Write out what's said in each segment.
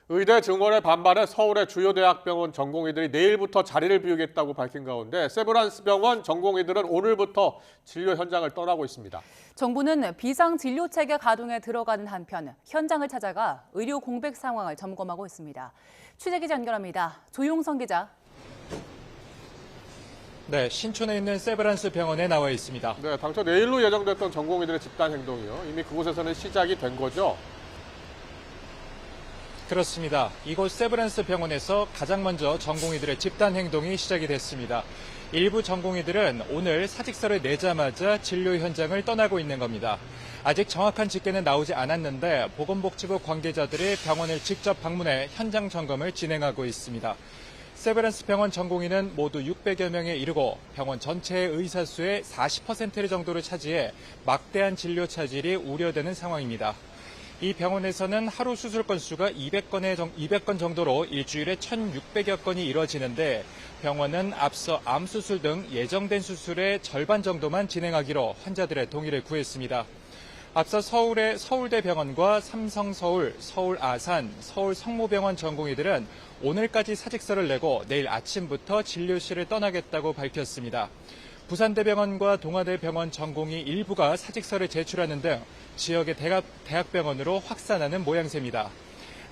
의대 증원에 반발해 서울의 주요 대학병원 전공의들이 내일부터 자리를 비우겠다고 밝힌 가운데 세브란스 병원 전공의들은 오늘부터 진료 현장을 떠나고 있습니다. 정부는 비상진료체계 가동에 들어가는 한편 현장을 찾아가 의료 공백 상황을 점검하고 있습니다. 취재기자 연결합니다. 조용성 기자. 네, 신촌에 있는 세브란스 병원에 나와 있습니다. 네, 당초 내일로 예정됐던 전공의들의 집단 행동이요. 이미 그곳에서는 시작이 된 거죠? 그렇습니다. 이곳 세브란스 병원에서 가장 먼저 전공의들의 집단 행동이 시작이 됐습니다. 일부 전공의들은 오늘 사직서를 내자마자 진료 현장을 떠나고 있는 겁니다. 아직 정확한 집계는 나오지 않았는데 보건복지부 관계자들이 병원을 직접 방문해 현장 점검을 진행하고 있습니다. 세브란스 병원 전공의는 모두 600여 명에 이르고 병원 전체의 의사 수의 40% 정도를 차지해 막대한 진료 차질이 우려되는 상황입니다. 이 병원에서는 하루 수술 건수가 200건 정도로 일주일에 1,600여 건이 이뤄지는데 병원은 앞서 암 수술 등 예정된 수술의 절반 정도만 진행하기로 환자들의 동의를 구했습니다. 앞서 서울의 서울대병원과 삼성서울, 서울아산, 서울성모병원 전공의들은 오늘까지 사직서를 내고 내일 아침부터 진료실을 떠나겠다고 밝혔습니다. 부산대병원과 동아대병원 전공의 일부가 사직서를 제출하는 등 지역의 대학병원으로 확산하는 모양새입니다.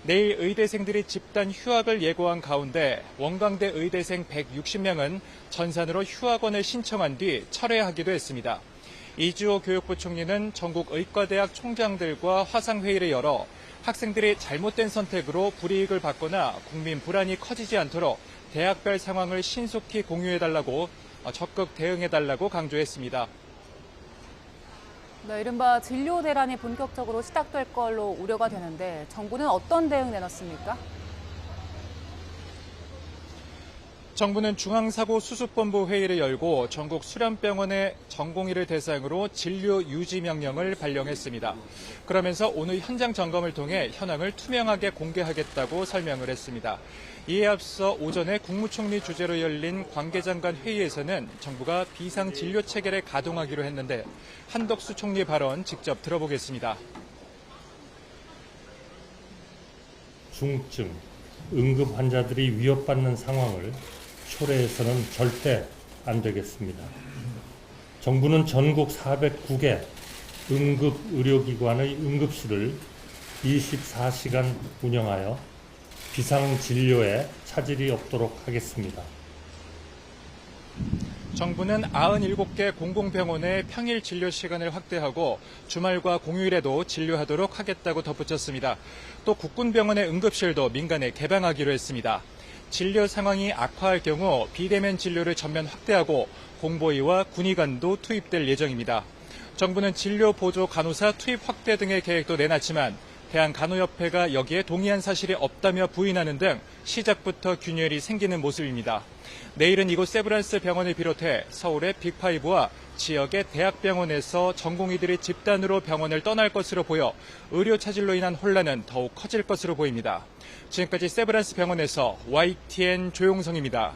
내일 의대생들이 집단 휴학을 예고한 가운데 원광대 의대생 160명은 전산으로 휴학원을 신청한 뒤 철회하기도 했습니다. 이주호 교육부 총리는 전국 의과대학 총장들과 화상회의를 열어 학생들이 잘못된 선택으로 불이익을 받거나 국민 불안이 커지지 않도록 대학별 상황을 신속히 공유해달라고 적극 대응해달라고 강조했습니다. 네, 이른바 진료 대란이 본격적으로 시작될 걸로 우려가 되는데 정부는 어떤 대응 내놨습니까? 정부는 중앙사고수습본부 회의를 열고 전국 수련병원의 전공의를 대상으로 진료 유지 명령을 발령했습니다. 그러면서 오늘 현장 점검을 통해 현황을 투명하게 공개하겠다고 설명을 했습니다. 이에 앞서 오전에 국무총리 주재로 열린 관계장관 회의에서는 정부가 비상진료체계를 가동하기로 했는데 한덕수 총리 발언 직접 들어보겠습니다. 중증, 응급 환자들이 위협받는 상황을 초래해서는 절대 안 되겠습니다. 정부는 전국 409개 응급의료기관의 응급실을 24시간 운영하여 비상진료에 차질이 없도록 하겠습니다. 정부는 97개 공공병원의 평일 진료 시간을 확대하고 주말과 공휴일에도 진료하도록 하겠다고 덧붙였습니다. 또 국군병원의 응급실도 민간에 개방하기로 했습니다. 진료 상황이 악화할 경우 비대면 진료를 전면 확대하고 공보의와 군의관도 투입될 예정입니다. 정부는 진료 보조 간호사 투입 확대 등의 계획도 내놨지만 대한간호협회가 여기에 동의한 사실이 없다며 부인하는 등 시작부터 균열이 생기는 모습입니다. 내일은 이곳 세브란스 병원을 비롯해 서울의 빅5와 지역의 대학병원에서 전공의들이 집단으로 병원을 떠날 것으로 보여 의료 차질로 인한 혼란은 더욱 커질 것으로 보입니다. 지금까지 세브란스 병원에서 YTN 조용성입니다.